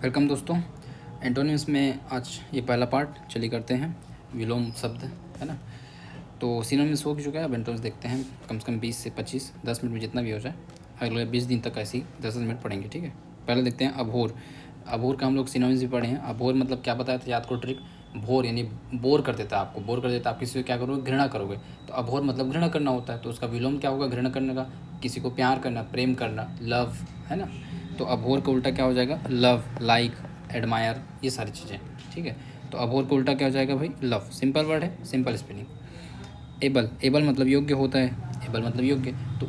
Welcome दोस्तों। Antonyms में आज ये पहला पार्ट चलिए करते हैं। विलोम शब्द है ना, तो सिनोनिम्स हो चुका है। अब एंटोनिम्स देखते हैं, कम से कम 20 से 25 10 मिनट में जितना भी हो जाए। अगले 20 दिन तक ऐसे ही 10 मिनट पढ़ेंगे, ठीक है। पहले देखते हैं अभोर। अभोर का हम लोग सिनोनिम्स भी पढ़े हैं। अभोर मतलब क्या बताया था, याद करो ट्रिक। भोर यानी बोर कर देता है आपको, बोर कर देता है, आप किसी को क्या करोगे, घृणा करोगे। तो अभोर मतलब घृणा करना होता है, तो उसका विलोम क्या होगा, घृणा करने का। किसी को प्यार करना, प्रेम करना, लव, है ना। तो अभोर का उल्टा क्या हो जाएगा, लव, लाइक, एडमायर, ये सारी चीज़ें, ठीक है। तो अभोर का उल्टा क्या हो जाएगा भाई, लव। सिंपल वर्ड है, सिंपल स्पेलिंग। एबल, एबल मतलब योग्य होता है, एबल मतलब योग्य, तो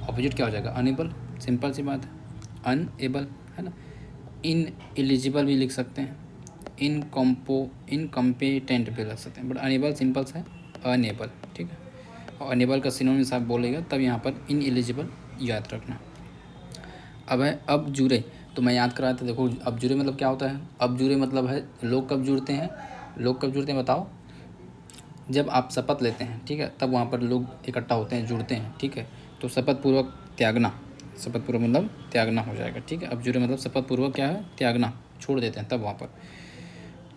ऑपोजिट क्या हो जाएगा, अनएबल। सिंपल सी बात है, अनएबल, है ना। इन एलिजिबल भी लिख सकते हैं, इनकम्पिटेंट भी लिख सकते हैं, बट अनएबल सिंपल सा है, अनएबल, ठीक है। और अनएबल का सिनोनिम्स आप बोलेगा तब यहाँ पर इन एलिजिबल याद रखना। अब है अब जुड़े, तो मैं याद कराया था। देखो अब जुड़े मतलब क्या होता है, अब जुड़े मतलब है लोग कब जुड़ते हैं, लोग कब जुड़ते हैं बताओ, जब आप शपथ लेते हैं, ठीक है, तब वहाँ पर लोग इकट्ठा होते हैं, जुड़ते हैं, ठीक है। तो शपथ पूर्वक त्यागना, शपथ पूर्वक मतलब त्यागना हो जाएगा, ठीक है। अब जुड़े मतलब शपथ पूर्वक क्या है, त्यागना, छोड़ देते हैं तब वहाँ पर।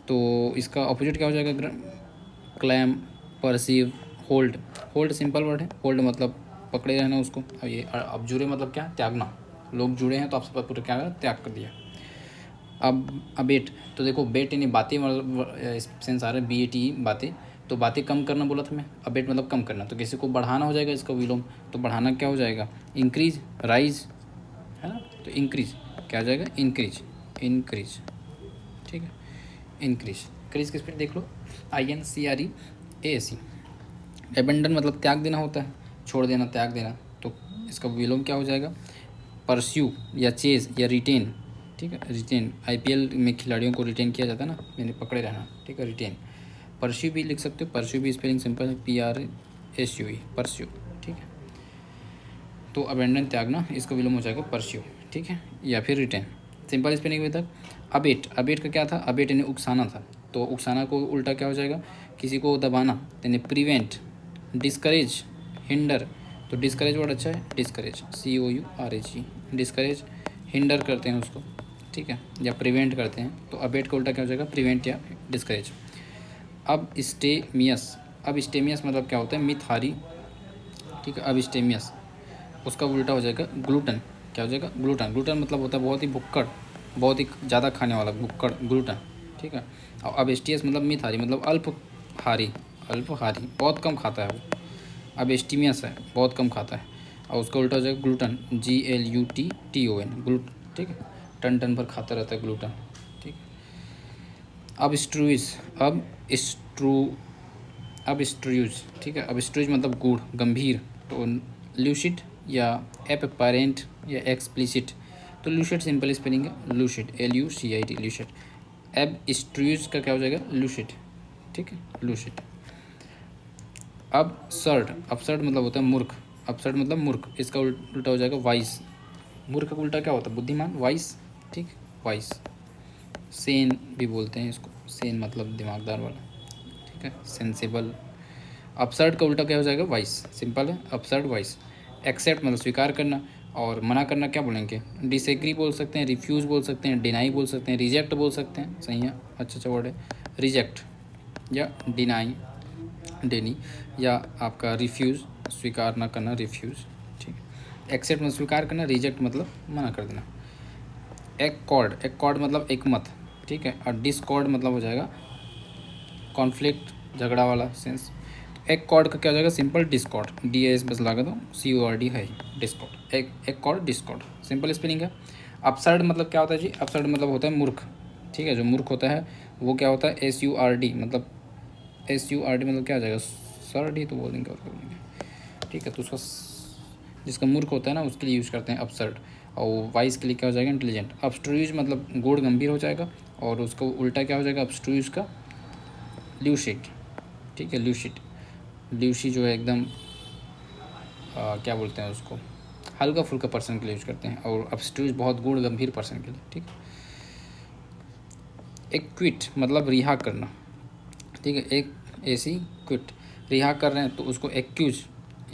तो इसका ऑपोजिट क्या हो जाएगा, claim, perceive, hold. Hold simple word है, होल्ड मतलब पकड़े रहना उसको। और ये अब जुड़े मतलब क्या, त्यागना। लोग जुड़े हैं तो आप शपथ पूर्वक क्या करा, त्याग कर दिया। अब अबेट, तो देखो बेट यानी बातें, मतलब सेंस आ रहा है BATE, बातें। तो बातें कम करना बोला था मैं, अबेट मतलब कम करना। तो किसी को बढ़ाना हो जाएगा इसका विलोम, तो बढ़ाना क्या हो जाएगा, इंक्रीज, राइज, है ना। तो इंक्रीज क्या हो जाएगा, इंक्रीज, इंक्रीज, ठीक है, इंक्रीज। इंक्रीज की स्पीड देख लो, INCREASE। एबेंडन मतलब त्याग देना होता है, छोड़ देना, त्याग देना। तो इसका विलोम क्या हो जाएगा, परस्यू या चेज या रिटेन, ठीक है। रिटेन, IPL में खिलाड़ियों को रिटेन किया जाता है ना, यानी पकड़े रहना, ठीक है, रिटेन। परस्यू भी लिख सकते हो, परस्यू भी स्पेलिंग सिंपल है, PRSUE, परस्यू, ठीक है। तो अबेंडन त्यागना, इसका विलोम हो जाएगा परस्यू, ठीक है, या फिर रिटेन। सिंपल स्पेलिंग में तक। अबेट, अबेट का क्या था, अबेट यानी उकसाना था, तो उकसाना को उल्टा क्या हो जाएगा, किसी को दबाना, यानी प्रिवेंट, डिस्करेज, हिंडर। तो डिस्करेज वर्ड अच्छा है, डिस्करेज, COURAGE, डिस्करेज, हिंडर करते हैं उसको, ठीक है, या प्रिवेंट करते हैं। तो अबेट का उल्टा क्या हो जाएगा, प्रिवेंट या डिस्करेज। अब स्टेमियस, अब स्टेमियस मतलब क्या होता है, मिथहारी, ठीक है। अब स्टेमियस, उसका उल्टा हो जाएगा ग्लूटन, क्या हो जाएगा, ग्लूटन। ग्लूटन मतलब होता है बहुत ही भुक्कड़, बहुत ही ज़्यादा खाने वाला, भुक्कड़, ग्लूटन, ठीक है। और अब STS मतलब मिथहारी, मतलब अल्पहारी, अल्पहारी, बहुत कम खाता है वो। अब एस्टीमियस है, बहुत कम खाता है, और उसका उल्टा हो जाएगा ग्लूटन, GLUTTON, ग्लूट, ठीक है। टन टन भर खाता रहता है ग्लूटन, ठीक। अब स्ट्रूज, अब स्ट्रू, अब स्ट्रूज, ठीक है। अब स्ट्रूज मतलब गुड़, गंभीर। तो ल्यूसिड या एपेरेंट या एक्सप्लिसिट। तो लूसिड सिंपल स्पेलिंग है, लूसिड, LUCID, लूसिड। अब स्ट्रूज का क्या हो जाएगा, लूसिड, ठीक है, लूसिड। अब सर्ड, अपसर्ड मतलब होता है मूर्ख, अपसर्ड मतलब मूर्ख, इसका उल्टा हो जाएगा वाइस। मूर्ख का उल्टा क्या होता है, बुद्धिमान, वाइस, ठीक, वाइस। सेन भी बोलते हैं इसको, सेन मतलब दिमागदार वाला, ठीक है, सेंसेबल। अपसर्ड का उल्टा क्या हो जाएगा, वाइस, सिंपल है, अपसर्ड, वाइस। एक्सेप्ट मतलब स्वीकार करना, और मना करना क्या बोलेंगे, डिसएग्री बोल सकते हैं, रिफ्यूज़ बोल सकते हैं, डिनाई बोल सकते हैं, रिजेक्ट बोल सकते हैं, सही है, अच्छा वर्ड है, रिजेक्ट या डिनाई, डेनी, या आपका रिफ्यूज़, स्वीकार ना करना, रिफ्यूज़, ठीक है। एक्सेप्ट मतलब स्वीकार करना, रिजेक्ट मतलब मना कर देना। एकॉर्ड, एकॉर्ड मतलब एक मत, ठीक है। और डिस्कॉर्ड मतलब हो जाएगा कॉन्फ्लिक्ट, झगड़ा वाला सेंस। एक कॉर्ड का क्या हो जाएगा, सिंपल डिस्कॉर्ड, DAS बस लगा दो, CORD है डिस्कॉर्ड, एक कॉर्ड, डिस्कॉर्ड, सिंपल स्पेलिंग है। अपसर्ड मतलब क्या होता है जी, अपसर्ड मतलब होता है मूर्ख, ठीक है। जो मूर्ख होता है वो क्या होता है, SURD, मतलब SURD मतलब क्या हो जाएगा, सर्ड ही तो बोलेंगे, और क्या बोलेंगे, ठीक है। तो उसका जिसका मूर्ख होता है ना उसके लिए यूज़ करते हैं अपसर्ड, और वाइस के लिए क्या हो जाएगा, इंटेलिजेंट। अपस्ट्रूज मतलब गूढ़, गंभीर हो जाएगा, और उसका उल्टा क्या हो जाएगा, अपस्ट्रूज का ल्यूसिड, ठीक है, ल्यूसिड। ल्यूसी जो है एकदम क्या बोलते हैं उसको, हल्का फुल्का पर्सन के लिए यूज करते हैं, और अपस्ट्रूज बहुत गूढ़ गंभीर पर्सन के लिए, ठीक है। एक क्विट मतलब रिहा करना, ठीक है, एक ऐसी क्विट, रिहा कर रहे हैं तो उसको एक्यूज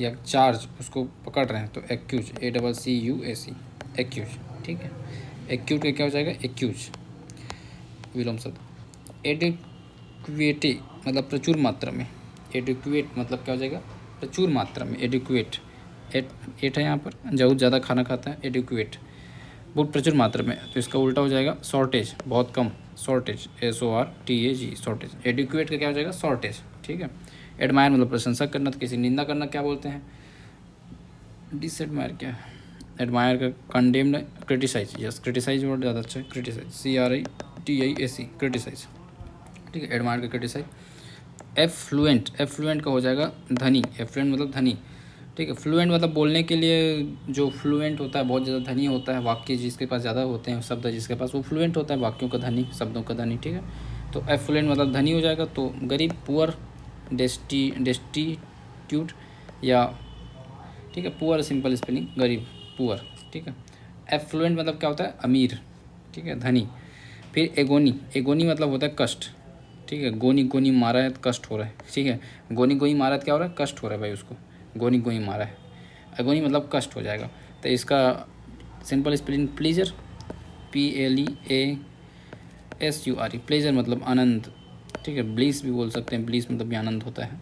या चार्ज, उसको पकड़ रहे हैं तो एक्यूज, ACCUSE, एक्यूज, ठीक है। एक्यूट का क्या हो जाएगा, एक्यूज, विलोम शब्द। एडिक्वेटी मतलब प्रचुर मात्रा में, एडिक्वेट मतलब क्या हो जाएगा, प्रचुर मात्रा में, एडिक्वेट, एट है यहाँ पर, बहुत ज़्यादा खाना खाता है, एडिक्वेट बहुत प्रचुर मात्रा में, तो इसका उल्टा हो जाएगा शॉर्टेज, बहुत कम, शॉर्टेज, SORTAG, शॉर्टेज। एडिक्वेट का क्या हो जाएगा, शॉर्टेज, ठीक है। एडमायर मतलब प्रशंसा करना, तो किसी निंदा करना क्या बोलते हैं, डिसएडमायर क्या है, एडमायर का condemned, criticise, yes criticise word ज़्यादा अच्छा है, क्रिटिसाइज, CRITIAC, क्रिटिसाइज, ठीक है, एडमायर का क्रिटिसाइज। एफ्लुएंट, एफ्लुएंट का हो जाएगा धनी, एफ्लुएंट मतलब धनी, ठीक है। फ्लुएंट मतलब बोलने के लिए जो फ्लुएंट होता है, बहुत ज़्यादा धनी होता है, वाक्य जिसके पास ज़्यादा होते हैं, शब्द जिसके पास, वो फ्लुएंट होता है, वाक्यों का धनी, शब्दों का धनी, ठीक है। तो एफ्लुएंट मतलब धनी हो जाएगा, तो गरीब, पुअर, डेस्टिट्यूट या, ठीक है, पुअर सिंपल स्पेलिंग, गरीब, पुअर, ठीक है। एफ्लुएंट मतलब क्या होता है, अमीर, ठीक है, धनी। फिर एगोनी, एगोनी मतलब होता है कष्ट, ठीक है, गोनी गोनी मारा है तो कष्ट हो रहा है, ठीक है, गोनी गोनी मारा है तो क्या हो रहा है, कष्ट हो रहा है भाई उसको, गोनी गोनी मारा है, एगोनी मतलब कष्ट हो जाएगा। तो इसका simple spelling pleaser, PLEASURE, pleasure मतलब आनंद, ठीक है। ब्लीस भी बोल सकते हैं, ब्लीस मतलब भी आनंद होता है,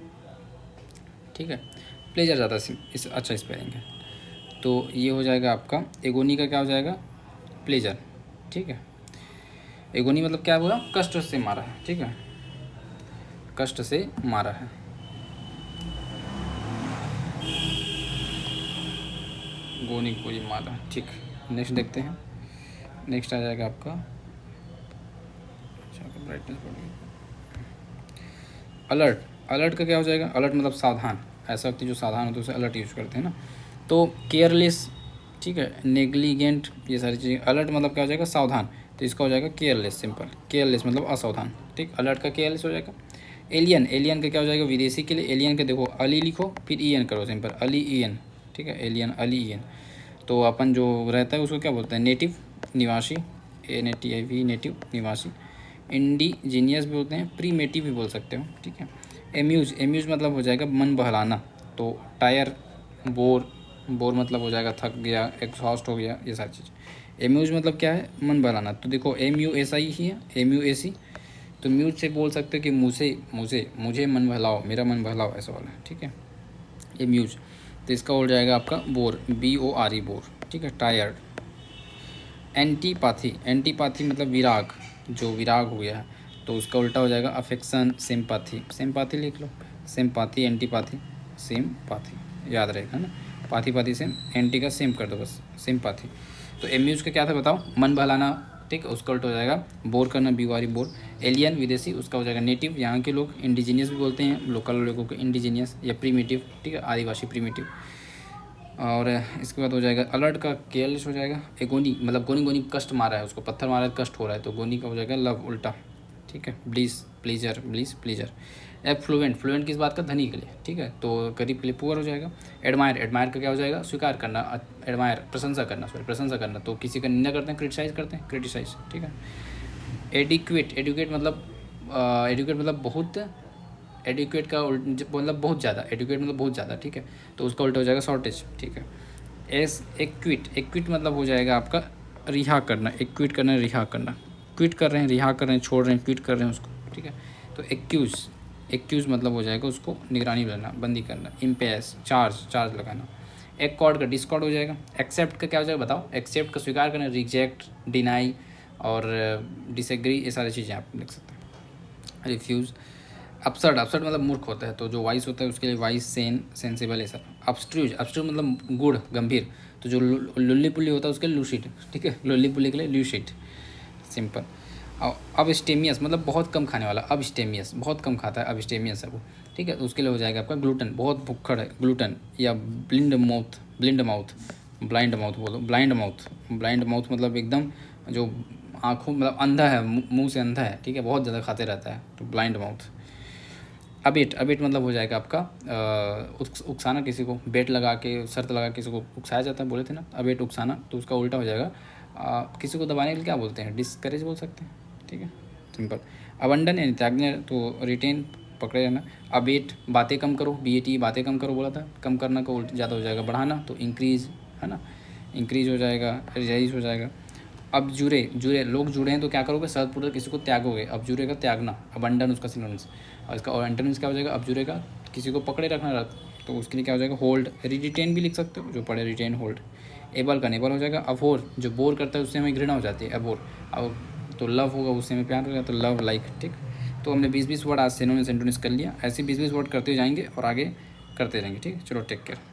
ठीक है। प्लेजर ज़्यादा इस अच्छा स्पेलिंग है। तो ये हो जाएगा आपका, एगोनी का क्या हो जाएगा, प्लेजर, ठीक है। एगोनी मतलब क्या हुआ, कष्ट से मारा है, ठीक है, कष्ट से मारा है। गोनी कोई मारा, ठीक। नेक्स्ट देखते हैं, नेक्स्ट आ जाएगा आपका, ब्राइटनेस बढ़, अलर्ट, अलर्ट का क्या हो जाएगा, अलर्ट मतलब सावधान, ऐसा व्यक्ति जो सावधान होता है उसे अलर्ट यूज करते हैं ना। तो केयरलेस, ठीक है, नेग्लिजेंट, ये सारी चीज़ें। अलर्ट मतलब क्या हो जाएगा, सावधान, तो इसका हो जाएगा केयरलेस, सिंपल, केयरलेस मतलब असावधान, ठीक। अलर्ट का केयरलेस हो जाएगा। एलियन, एलियन का क्या हो जाएगा, विदेशी के लिए। एलियन के देखो, अली लिखो फिर EN करो, सिंपल, अली EN, ठीक है, एलियन, अली EN। तो अपन जो रहता है उसको क्या बोलते हैं, नेटिव, निवासी, NATIV, नेटिव, निवासी। इंडिजीनियस भी बोलते हैं, प्रीमेटिव भी बोल सकते हो, ठीक है। एम्यूज, एम्यूज मतलब हो जाएगा मन बहलाना, तो टायर, बोर, बोर मतलब हो जाएगा थक गया, एग्जॉस्ट हो गया, ये सारी चीज़। एम्यूज मतलब क्या है, मन बहलाना, तो देखो MUSI ही है, MUAC, तो म्यूज से बोल सकते हो कि मुझे मन बहलाओ, मेरा मन बहलाओ, ऐसा वाला, ठीक है, ये म्यूज। तो इसका हो जाएगा आपका बोर, BORE, बोर, ठीक है। टायर्ड। एंटीपाथी, एंटीपाथी मतलब विराग, जो विराग हो गया है, तो उसका उल्टा हो जाएगा अफेक्शन, सिंपैथी, सिंपैथी लिख लो, सिंपैथी, एंटीपाथी, सिंपैथी, याद रहेगा ना, पाथी पाथी सेम, एंटी का सेम कर दो बस, सिंपैथी। तो एम्यूज का क्या था बताओ, मन बहलाना, ठीक, उसका उल्टा हो जाएगा बोर करना, BORE, बोर। एलियन विदेशी, उसका हो जाएगा नेटिव, यहाँ के लोग। इंडिजीनियस भी बोलते हैं लोकल लोगों को इंडिजीनियस, या प्रीमेटिव, ठीक है, आदिवासी, प्रीमेटिव। और इसके बाद हो जाएगा अलर्ट का केयरलेस हो जाएगा। एगोनी मतलब गोनी गोनी कष्ट मारा है उसको, पत्थर मारा है, कष्ट हो रहा है, तो गोनी का हो जाएगा लव, उल्टा, ठीक है। Bliss, pleasure, bliss, pleasure. Affluent, fluent किस बात का, धनी के लिए, ठीक है, तो गरीब के लिए पुअर हो जाएगा। एडमायर, एडमायर का क्या हो जाएगा, स्वीकार करना, एडमायर प्रशंसा करना, सॉरी प्रशंसा करना, तो किसी का निंदा करते हैं, क्रिटिसाइज करते हैं, क्रिटिसाइज, ठीक है। एडिक्वेट, एडुकेट मतलब एडुकेट मतलब बहुत, एडुकेट का मतलब बहुत ज़्यादा, एडुकेट मतलब बहुत ज़्यादा, ठीक है, तो उसका उल्टा हो जाएगा शॉर्टेज, ठीक है। एक्विट, एक्विट मतलब हो जाएगा आपका रिहा करना, एक्विट करना, रिहा करना, क्विट कर रहे हैं, रिहा कर रहे हैं, छोड़ रहे हैं, क्विट कर रहे हैं उसको, ठीक है। तो एक्यूज़, एक्यूज़ मतलब हो जाएगा उसको निगरानी में लेना, बंदी करना। इम्पेस, चार्ज, चार्ज लगाना। एकॉर्ड का डिस्कॉर्ड हो जाएगा। एक्सेप्ट का क्या हो जाएगा बताओ, एक्सेप्ट का स्वीकार करना, रिजेक्ट, डिनाई और डिसएग्री, ये सारी चीज़ें आप लिख सकते हैं। रिफ्यूज़। अपसर्ड, अपसर्ड मतलब मूर्ख होता है, तो जो वाइस होता है उसके लिए वाइस, सेंसिबल, ऐसा। अपस्ट्रूज, अपस्ट्रूज मतलब गुड़, गंभीर, तो जो लुल्ली पुल्ली होता है उसके लिए लूसिड, ठीक है, लुल्ली पुल्ली के लिए लूसिड, सिंपल। अब स्टेमियस मतलब बहुत कम खाने वाला, अब स्टेमियस बहुत कम खाता है, अब स्टेमियस है वो, ठीक है, तो उसके लिए हो जाएगा आपका ग्लूटन, बहुत भुक्खड़ है, ग्लूटन। या blind mouth, blind mouth, blind mouth बोलो, ब्लाइंड माउथ, ब्लाइंड माउथ मतलब एकदम जो आँखों मतलब अंधा है, मुंह से अंधा है, ठीक है, बहुत ज़्यादा खाते रहता है, तो ब्लाइंड माउथ। अबेट, अबेट मतलब हो जाएगा आपका उकसाना, किसी को बेट लगा के, शर्त लगा के किसी को उकसाया जाता है, बोले थे ना, अबेट, उकसाना, तो उसका उल्टा हो जाएगा किसी को दबाने के लिए क्या बोलते हैं, डिस्करेज बोल सकते हैं, ठीक है, सिंपल। अबंडन यानी त्यागने, तो रिटेन, पकड़े रहना। अबेट, बातें कम करो, BAT, बातें कम करो बोला था, कम करना का उल्टा ज़्यादा हो जाएगा बढ़ाना, तो इंक्रीज, है ना, इंक्रीज हो जाएगा, रिजाइज हो जाएगा। अब जुरे जुरे लोग जुड़े हैं तो क्या करोगे, सदपूर्वक किसी को त्यागोगे। अब जुरे का त्यागना, अबंडन उसका सिनोनिम्स। और इसका और एंटोनिम्स क्या हो जाएगा, अब जुरे का किसी को पकड़े रखना रख, तो उसके लिए क्या हो जाएगा, होल्ड। रिटेन भी लिख सकते हो, जो पढ़े रिटेन होल्ड। एबल का नेबल हो जाएगा। अबोर, जो बोर करता है उससे हमें घृणा हो जाती है, अबोर। अब तो लव होगा, उससे हमें प्यार होगा, तो लव लाइक। ठीक, तो हमने 20-20 वर्ड आज सिनोनिम्स एंटोनिम्स कर लिया। ऐसे 20-20 वर्ड करते जाएंगे और आगे करते रहेंगे। ठीक, चलो टेक केयर।